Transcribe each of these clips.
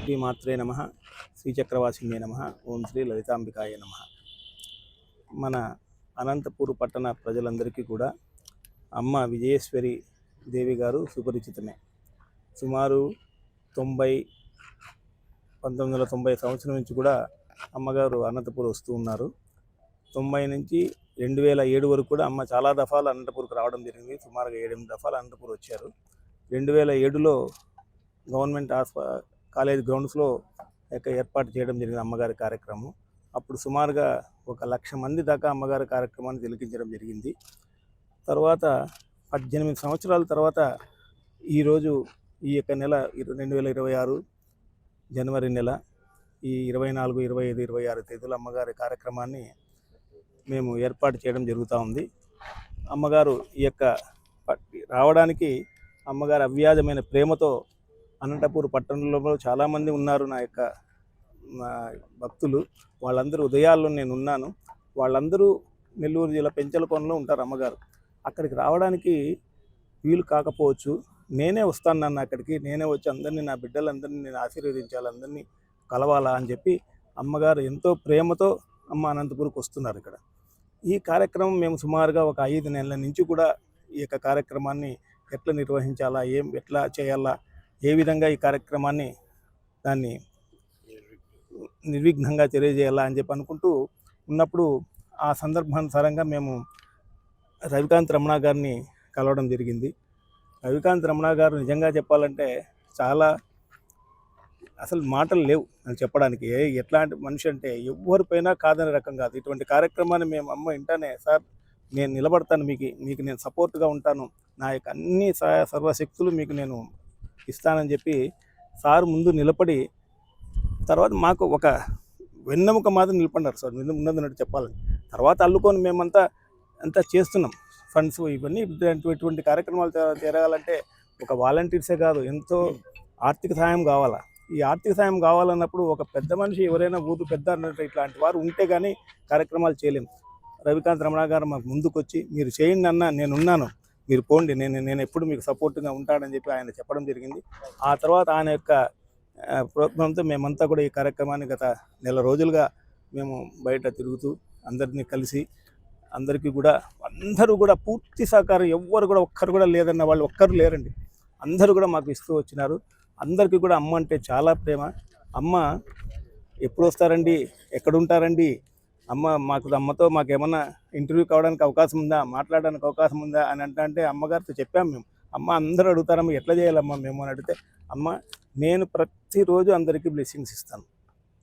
శ్రీమాత్రే నమః, శ్రీచక్రవాసిన్యే నమః, ఓం శ్రీ లలితాంబికాయ నమః. మన అనంతపూర్ పట్టణ ప్రజలందరికీ కూడా అమ్మ విజయేశ్వరి దేవి గారు సుపరిచితమే. సుమారు 1990 సంవత్సరం నుంచి కూడా అమ్మగారు అనంతపూర్ వస్తూ ఉన్నారు. 90 నుంచి 2007 వరకు కూడా అమ్మ చాలా దఫాలు అనంతపూర్కి రావడం జరిగింది. సుమారుగా 7-8 దఫాలు అనంతపూర్ వచ్చారు. 2007లో గవర్నమెంట్ కాలేజ్ గ్రౌండ్స్లో ఏర్పాటు చేయడం జరిగింది అమ్మగారి కార్యక్రమం. అప్పుడు సుమారుగా 1,00,000 మంది దాకా అమ్మగారి కార్యక్రమాన్ని తిలకించడం జరిగింది. తర్వాత 18 సంవత్సరాల తర్వాత ఈరోజు ఈ యొక్క నెల 2026 జనవరి నెల ఈ 24, 25, 26 తేదీల అమ్మగారి కార్యక్రమాన్ని మేము ఏర్పాటు చేయడం జరుగుతూ ఉంది. అమ్మగారు ఈ యొక్క రావడానికి అమ్మగారు అవ్యాజమైన ప్రేమతో అనంతపూర్ పట్టణంలో చాలామంది ఉన్నారు నా యొక్క భక్తులు. వాళ్ళందరూ ఉదయాల్లో నేను ఉన్నాను. వాళ్ళందరూ నెల్లూరు జిల్లా పెంచలకోనలో ఉంటారు అమ్మగారు. అక్కడికి రావడానికి వీలు కాకపోవచ్చు. నేనే వస్తాను నన్ను అక్కడికి, నేనే వచ్చి అందరినీ, నా బిడ్డలందరినీ నేను ఆశీర్వదించాలి, అందరినీ కలవాలా అని చెప్పి అమ్మగారు ఎంతో ప్రేమతో అమ్మ అనంతపూర్కి వస్తున్నారు. ఇక్కడ ఈ కార్యక్రమం మేము సుమారుగా 5 నెలల నుంచి కూడా ఈ యొక్క కార్యక్రమాన్ని ఎట్లా నిర్వహించాలా, ఎట్లా చేయాలా, ఏ విధంగా ఈ కార్యక్రమాన్ని దాన్ని నిర్విఘ్నంగా తెలియజేయాలా అని చెప్పి అనుకుంటూ ఉన్నప్పుడు ఆ సందర్భానుసారంగా మేము రవికాంత్ రమణ గారిని కలవడం జరిగింది. రవికాంత్ రమణ గారు నిజంగా చెప్పాలంటే చాలా అసలు మాటలు లేవు అని చెప్పడానికి. ఎట్లాంటి మనిషి అంటే ఎవరిపైనా కాదనే రకం కాదు. ఇటువంటి కార్యక్రమాన్ని మేము అమ్మ ఇంటనే, సార్ నేను నిలబడతాను, మీకు నేను సపోర్ట్గా ఉంటాను, నా యొక్క అన్ని సర్వశక్తులు మీకు నేను ఇస్తానని చెప్పి సార్ ముందు నిలబడి, తర్వాత మాకు ఒక వెన్నెముక మాత్రం నిలబడ్డారు సార్ ఉన్నదన్నట్టు చెప్పాలని. తర్వాత అల్లుకొని మేమంతా చేస్తున్నాం. ఫండ్స్ ఇవన్నీ ఇటువంటి కార్యక్రమాలు జరగాలంటే ఒక వాలంటీర్సే కాదు, ఎంతో ఆర్థిక సహాయం కావాలా. ఈ ఆర్థిక సాయం కావాలన్నప్పుడు ఒక పెద్ద మనిషి, ఎవరైనా ఊరు పెద్ద అన్నట్టు ఇట్లాంటి వారు ఉంటే కానీ కార్యక్రమాలు చేయలేము. రవికాంత్ రమణ గారు మాకు ముందుకొచ్చి, మీరు చేయండి అన్న, నేనున్నాను, మీరు పోండి, నేను ఎప్పుడు మీకు సపోర్ట్గా ఉంటాడని చెప్పి ఆయన చెప్పడం జరిగింది. ఆ తర్వాత ఆయన యొక్క ప్రోత్సాహంతో మేమంతా కూడా ఈ కార్యక్రమాన్ని గత నెల రోజులుగా మేము బయట తిరుగుతూ అందరినీ కలిసి, అందరికీ కూడా అందరూ కూడా పూర్తి సహకారం, ఎవ్వరు కూడా ఒక్కరు కూడా లేదన్న వాళ్ళు ఒక్కరు లేరండి. అందరూ కూడా మాకు ఇస్తూ వచ్చినారు. అందరికీ కూడా అమ్మ అంటే చాలా ప్రేమ. అమ్మ ఎప్పుడు వస్తారండి, ఎక్కడుంటారండి, అమ్మతో మాకేమన్నా ఇంటర్వ్యూ కావడానికి అవకాశం ఉందా, మాట్లాడడానికి అవకాశం ఉందా అని అంటే అమ్మగారితో చెప్పాము మేము. అమ్మ అందరూ అడుగుతారమ్మ, ఎట్లా చేయాలమ్మా మేము అని అడిగితే, అమ్మ నేను ప్రతిరోజు అందరికీ బ్లెస్సింగ్స్ ఇస్తాను.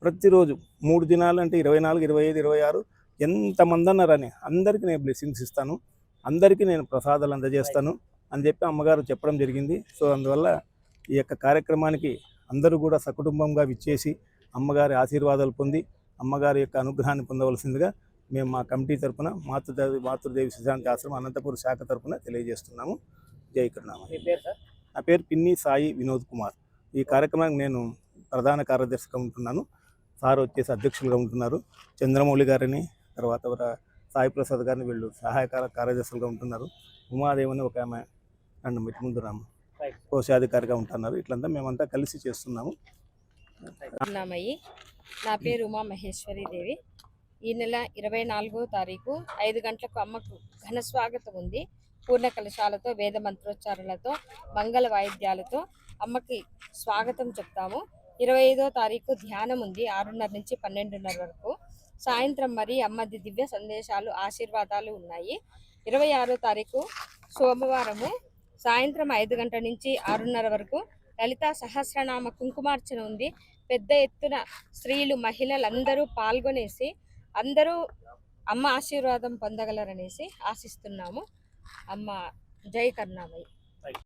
ప్రతిరోజు 3 దినాలు అంటే 24, 25, 26 ఎంతమంది అన్నారని అందరికీ నేను బ్లెస్సింగ్స్ ఇస్తాను, అందరికీ నేను ప్రసాదాలు అందజేస్తాను అని చెప్పి అమ్మగారు చెప్పడం జరిగింది. సో అందువల్ల ఈ యొక్క కార్యక్రమానికి అందరూ కూడా సకుటుంబంగా విచ్చేసి అమ్మగారి ఆశీర్వాదాలు పొంది అమ్మగారి యొక్క అనుగ్రహాన్ని పొందవలసిందిగా మేము మా కమిటీ తరఫున మాతృదేవి సిద్ధాంత ఆశ్రమం అనంతపూర్ శాఖ తరఫున తెలియజేస్తున్నాము. జై కరుణామ. నా పేరు పిన్ని సాయి వినోద్ కుమార్. ఈ కార్యక్రమానికి నేను ప్రధాన కార్యదర్శిగా ఉంటున్నాను. సార్ వచ్చేసి అధ్యక్షులుగా ఉంటున్నారు. చంద్రమౌళి గారిని, తర్వాత సాయి ప్రసాద్ గారిని వీళ్ళు సహాయక కార్యదర్శులుగా ఉంటున్నారు. ఉమాదేవిని ఒక ఆమె అండ్ ముందు రాము కోశాధికారిగా ఉంటున్నారు. ఇట్లంతా మేమంతా కలిసి చేస్తున్నాము. నా పేరు ఉమా మహేశ్వరి దేవి. ఈ నెల 24వ తారీఖు 5 గంటలకు అమ్మకు ఘన స్వాగతం ఉంది. పూర్ణ కలశాలతో, వేద మంత్రోచ్చారణలతో, మంగళ వాయిద్యాలతో అమ్మకి స్వాగతం చెప్తాము. 25వ తారీఖు ధ్యానం ఉంది 6:30 నుంచి 12:30 వరకు. సాయంత్రం మరి అమ్మది దివ్య సందేశాలు, ఆశీర్వాదాలు ఉన్నాయి. 26వ తారీఖు సోమవారము సాయంత్రం 5 గంటల నుంచి 6:30 వరకు లలితా సహస్రనామ కుంకుమార్చన ఉంది. పెద్ద ఎత్తున స్త్రీలు, మహిళలు అందరూ పాల్గొనేసి అందరూ అమ్మ ఆశీర్వాదం పొందగలరనేసి ఆశిస్తున్నాము. అమ్మ జై కరుణామయ్య.